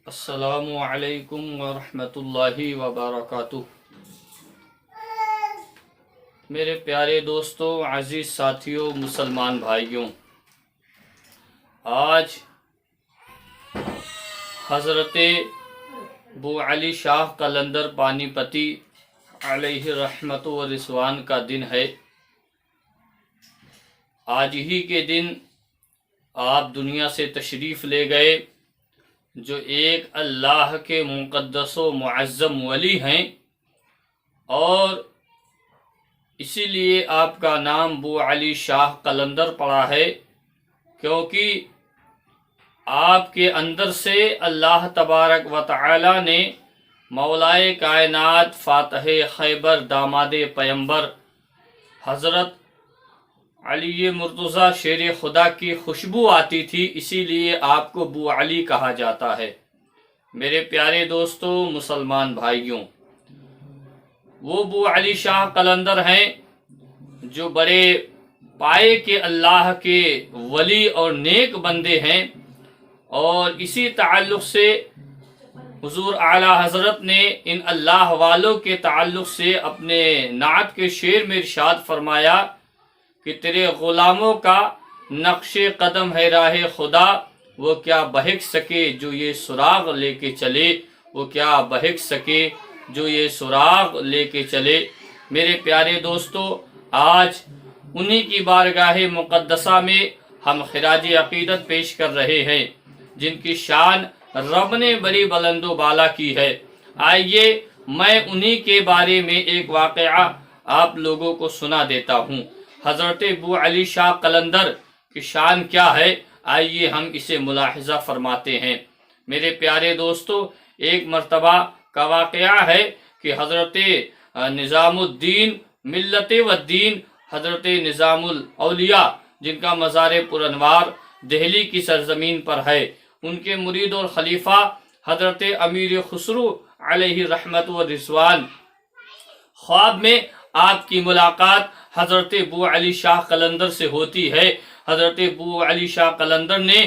السلام علیکم ورحمۃ اللہ وبرکاتہ۔ میرے پیارے دوستوں، عزیز ساتھیوں، مسلمان بھائیوں، آج حضرت ابو علی شاہ قلندر پانی پتی علیہ رحمت و رضوان کا دن ہے۔ آج ہی کے دن آپ دنیا سے تشریف لے گئے، جو ایک اللہ کے مقدس و معظم ولی ہیں، اور اسی لیے آپ کا نام ابو علی شاہ قلندر پڑا ہے، کیونکہ آپ کے اندر سے اللہ تبارک و تعالی نے مولائے کائنات، فاتح خیبر، داماد پیمبر حضرت علی مرتضیٰ شیر خدا کی خوشبو آتی تھی، اسی لیے آپ کو ابو علی کہا جاتا ہے۔ میرے پیارے دوستوں، مسلمان بھائیوں، وہ ابو علی شاہ قلندر ہیں جو بڑے پائے کے اللہ کے ولی اور نیک بندے ہیں، اور اسی تعلق سے حضور اعلی حضرت نے ان اللہ والوں کے تعلق سے اپنے نعت کے شعر میں ارشاد فرمایا کہ تیرے غلاموں کا نقش قدم ہے راہ خدا، وہ کیا بہک سکے جو یہ سراغ لے کے چلے، وہ کیا بہک سکے جو یہ سراغ لے کے چلے۔ میرے پیارے دوستو، آج انہی کی بارگاہ مقدسہ میں ہم خراج عقیدت پیش کر رہے ہیں، جن کی شان رب نے بڑی بلند و بالا کی ہے۔ آئیے میں انہی کے بارے میں ایک واقعہ آپ لوگوں کو سنا دیتا ہوں۔ حضرت ابو علی شاہ قلندر کی شان کیا ہے، آئیے ہم اسے ملاحظہ فرماتے ہیں۔ میرے پیارے دوستو، ایک مرتبہ کا واقعہ ہے کہ حضرت نظام الدین ملت والدین، حضرت نظام الاولیاء، جن کا مزار پرانوار دہلی کی سرزمین پر ہے، ان کے مرید اور خلیفہ حضرت امیر خسرو علیہ رحمت و رضوان، خواب میں آپ کی ملاقات حضرت ابو علی شاہ قلندر سے ہوتی ہے۔ حضرت ابو علی شاہ قلندر نے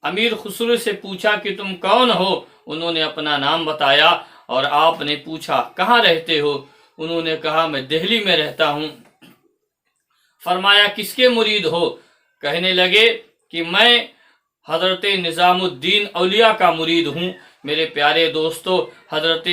امیر خسرو سے پوچھا کہ تم کون ہو؟ انہوں نے اپنا نام بتایا، اور آپ نے پوچھا کہاں رہتے ہو؟ انہوں نے کہا میں دہلی میں رہتا ہوں۔ فرمایا کس کے مرید ہو؟ کہنے لگے کہ میں حضرت نظام الدین اولیاء کا مرید ہوں۔ میرے پیارے دوستو، حضرت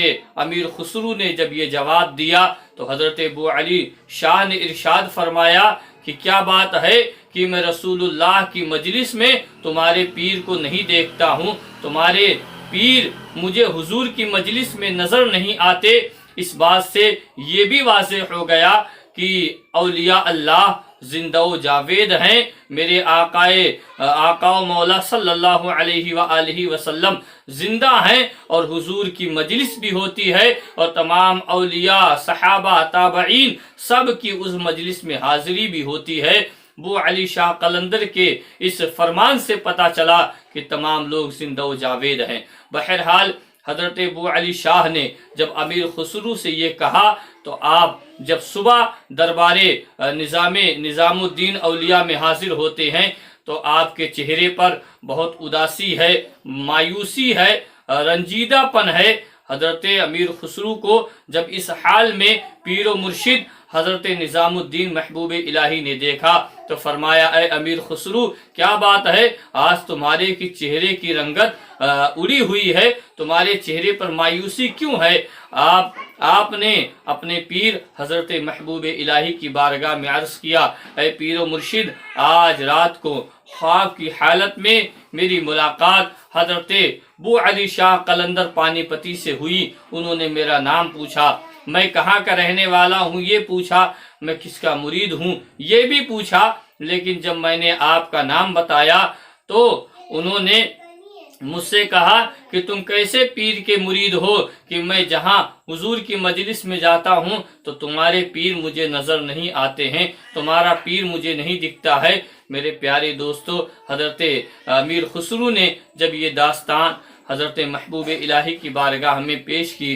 امیر خسرو نے جب یہ جواب دیا تو حضرت ابو علی شاہ نے ارشاد فرمایا کہ کیا بات ہے کہ میں رسول اللہ کی مجلس میں تمہارے پیر کو نہیں دیکھتا ہوں، تمہارے پیر مجھے حضور کی مجلس میں نظر نہیں آتے۔ اس بات سے یہ بھی واضح ہو گیا کہ اولیاء اللہ زندہ و جاوید ہیں۔ میرے آقا و مولا صلی اللہ علیہ وآلہ وسلم زندہ ہیں، اور حضور کی مجلس بھی ہوتی ہے، اور تمام اولیاء، صحابہ، تابعین سب کی اس مجلس میں حاضری بھی ہوتی ہے۔ ابو علی شاہ قلندر کے اس فرمان سے پتہ چلا کہ تمام لوگ زندہ و جاوید ہیں۔ بہرحال حضرت ابو علی شاہ نے جب امیر خسرو سے یہ کہا تو آپ جب صبح دربار نظام الدین اولیاء میں حاضر ہوتے ہیں تو آپ کے چہرے پر بہت اداسی ہے، مایوسی ہے، رنجیدہ پن ہے۔ حضرت امیر خسرو کو جب اس حال میں پیر و مرشد حضرت نظام الدین محبوب الہی نے دیکھا تو فرمایا اے امیر خسرو، کیا بات ہے؟ آج تمہارے کی چہرے کی رنگت اڑی ہوئی ہے، تمہارے چہرے پر مایوسی کیوں ہے؟ آپ نے اپنے پیر حضرت محبوب الہی کی بارگاہ میں عرض کیا اے پیر و مرشد، آج رات کو خواب کی حالت میں میری ملاقات حضرت ابو علی شاہ قلندر پانی پتی سے ہوئی۔ انہوں نے میرا نام پوچھا، میں کہاں کا رہنے والا ہوں یہ پوچھا، میں کس کا مرید ہوں یہ بھی پوچھا، لیکن جب میں نے آپ کا نام بتایا تو انہوں نے مجھ سے کہا کہ تم کیسے پیر کے مرید ہو کہ میں جہاں حضور کی مجلس میں جاتا ہوں تو تمہارے پیر مجھے نظر نہیں آتے ہیں، تمہارا پیر مجھے نہیں دکھتا ہے۔ میرے پیارے دوستو، حضرت امیر خسرو نے جب یہ داستان حضرت محبوب الہی کی بارگاہ میں پیش کی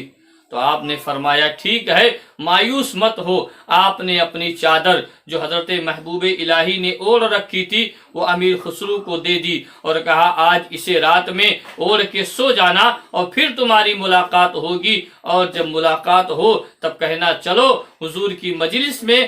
تو تو آپ نے فرمایا ٹھیک ہے، مایوس مت ہو۔ آپ نے اپنی چادر جو حضرت محبوب الہی نے اوڑھ رکھی تھی وہ امیر خسرو کو دے دی اور کہا آج اسے رات میں اوڑھ کے سو جانا اور پھر تمہاری ملاقات ہوگی، اور جب ملاقات ہو تب کہنا چلو حضور کی مجلس میں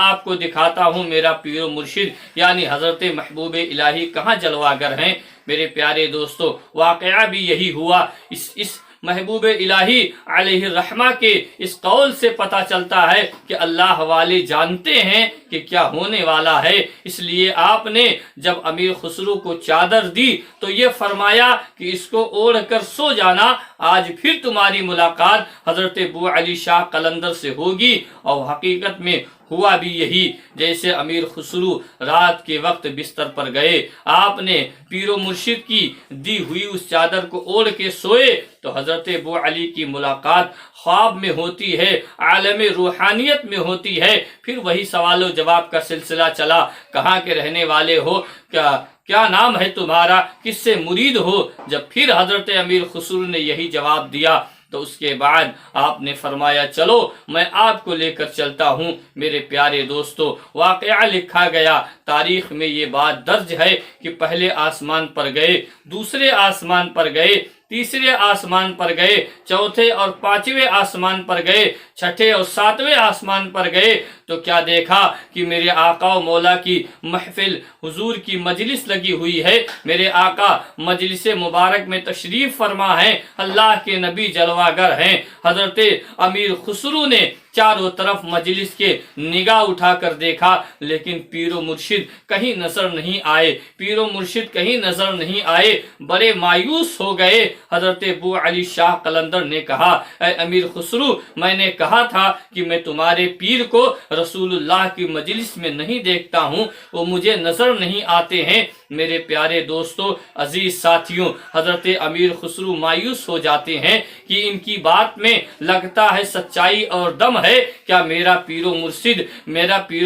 آپ کو دکھاتا ہوں میرا پیر و مرشد یعنی حضرت محبوب الہی کہاں جلواگر ہیں۔ میرے پیارے دوستو، واقعہ بھی یہی ہوا۔ اس محبوب الہی علیہ الرحمہ کے اس قول سے پتہ چلتا ہے کہ اللہ والے جانتے ہیں کہ کیا ہونے والا ہے، اس لیے آپ نے جب امیر خسرو کو چادر دی تو یہ فرمایا کہ اس کو اوڑھ کر سو جانا، آج پھر تمہاری ملاقات حضرت بو علی شاہ قلندر سے ہوگی۔ اور حقیقت میں ہوا بھی یہی، جیسے امیر خسرو رات کے وقت بستر پر گئے، آپ نے پیر و مرشد کی دی ہوئی اس چادر کو اوڑھ کے سوئے تو حضرت بو علی کی ملاقات خواب میں ہوتی ہے، عالم روحانیت میں ہوتی ہے۔ پھر وہی سوال و جواب کا سلسلہ چلا، کہاں کے رہنے والے ہو، کیا نام ہے تمہارا، کس سے مرید ہو۔ جب پھر حضرت امیر خسرو نے یہی جواب دیا تو اس کے بعد آپ نے فرمایا چلو میں آپ کو لے کر چلتا ہوں۔ میرے پیارے دوستو، واقعہ لکھا گیا، تاریخ میں یہ بات درج ہے کہ پہلے آسمان پر گئے، دوسرے آسمان پر گئے، تیسرے آسمان پر گئے، چوتھے اور پانچویں آسمان پر گئے، چھٹے اور ساتویں آسمان پر گئے تو کیا دیکھا کہ میرے آقا و مولا کی محفل حضور کی مجلس لگی ہوئی ہے۔ میرے آقا مجلس مبارک میں تشریف فرما ہیں، اللہ کے نبی جلواگر ہیں۔ حضرت امیر خسرو نے چاروں طرف مجلس کے نگاہ اٹھا کر دیکھا لیکن پیر و مرشد کہیں نظر نہیں آئے، پیر و مرشد کہیں نظر نہیں آئے، بڑے مایوس ہو گئے۔ حضرت بو علی شاہ قلندر نے کہا اے امیر خسرو، میں نے کہا تھا کہ میں تمہارے پیر کو رسول اللہ کی مجلس میں نہیں دیکھتا ہوں، وہ مجھے نظر نہیں آتے ہیں۔ میرے پیارے دوستو، عزیز ساتھیوں، حضرت امیر خسرو مایوس ہو جاتے ہیں کہ ان کی بات میں لگتا ہے سچائی اور دم ہے، کیا میرا پیر و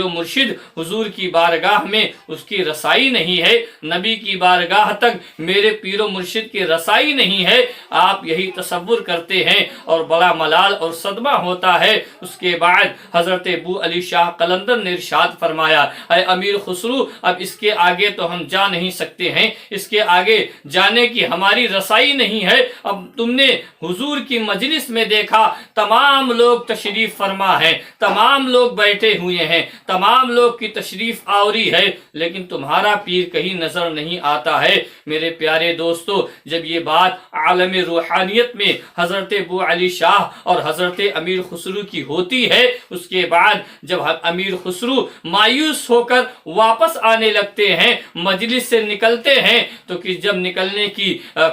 مرشد حضور کی بارگاہ میں اس کی رسائی نہیں ہے، نبی کی بارگاہ تک میرے پیر و مرشد کی رسائی نہیں ہے۔ آپ یہی تصور کرتے ہیں اور بڑا ملال اور صدمہ ہوتا ہے۔ اس کے بعد حضرت ابو علی شاہ قلندر نے ارشاد فرمایا اے امیر خسرو، اب اس کے آگے تو ہم جا نہیں سکتے ہیں، اس کے آگے جانے کی ہماری رسائی نہیں ہے۔ اب تم نے حضور کی مجلس میں دیکھا تمام لوگ تشریف فرما ہیں، تمام لوگ بیٹھے ہوئے ہیں، تمام لوگ کی تشریف آوری ہے، لیکن تمہارا پیر کہیں نظر نہیں آتا ہے۔ میرے پیارے دوستو، جب یہ بات عالم روحانیت میں حضرت ابو علی شاہ اور حضرت امیر خسرو کی ہوتی ہے، اس کے بعد جب امیر خسرو مایوس ہو کر واپس آنے لگتے ہیں، مجلس سے نکلتے ہیں تو جب نکلنے کی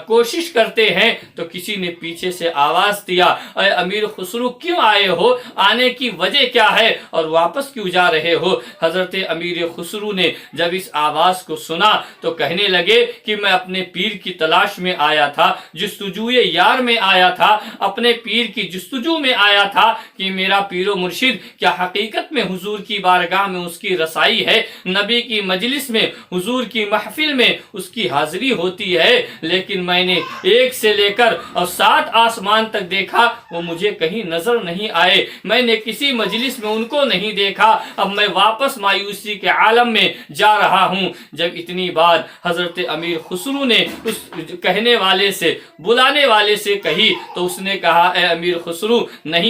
کوشش کرتے ہیں تو کسی نے پیچھے سے آواز دیا اے امیر خسرو کیوں آئے ہو، آنے کی وجہ کیا ہے اور واپس کیوں جا رہے ہو۔ حضرت امیر خسرو نے جب اس آواز کو سنا تو کہنے لگے کہ میں اپنے پیر کی تلاش میں آیا تھا، جستجوئے یار میں آیا تھا، اپنے پیر کی جستجو میں آیا تھا کہ میرا پیر و مرشد کیا حقیقت میں حضور کی بارگاہ میں اس کی رسائی ہے، نبی کی مجلس میں حضور کی محفل میں اس کی حاضری ہوتی ہے، لیکن میں نے 1 سے لے کر اور 7 آسمان تک دیکھا، وہ مجھے کہیں نظر نہیں آئے، میں نے کسی مجلس میں ان کو نہیں دیکھا، اب میں واپس مایوسی کے عالم میں جا رہا ہوں۔ جب اتنی بات حضرت امیر خسرو نے اس کہنے والے سے، بلانے والے سے کہی تو اس نے کہا اے امیر خسرو، نہیں،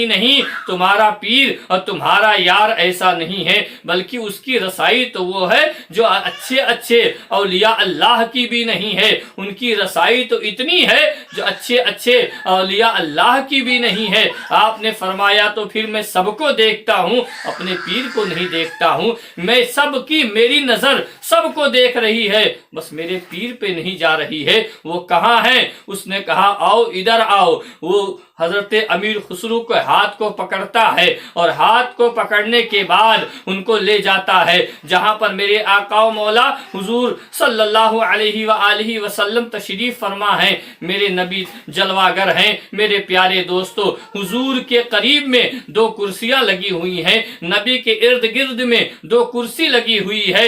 تمہارا پیر اور تمہارا یار ایسا نہیں ہے، بلکہ اس کی رسائی تو وہ ہے جو اچھے اولیاء اللہ کی بھی نہیں ہے، ان کی رسائی تو اتنی ہے جو اچھے اولیاء اللہ کی بھی نہیں ہے۔ آپ نے فرمایا تو پھر میں سب کو دیکھتا ہوں، اپنے پیر کو نہیں دیکھتا ہوں، میں سب کی میری نظر سب کو دیکھ رہی ہے، بس میرے پیر پہ نہیں جا رہی ہے، وہ کہاں ہے؟ اس نے کہا آؤ ادھر آؤ۔ وہ حضرت امیر خسرو کے ہاتھ کو پکڑتا ہے اور ہاتھ کو پکڑنے کے بعد ان کو لے جاتا ہے جہاں پر میرے آقا و مولا حضور صلی اللہ علیہ وآلہ وسلم تشریف فرما ہیں، میرے نبی جلواگر ہیں۔ میرے پیارے دوستو، حضور کے قریب میں 2 کرسیاں لگی ہوئی ہیں، نبی کے ارد گرد میں 2 کرسی لگی ہوئی ہے،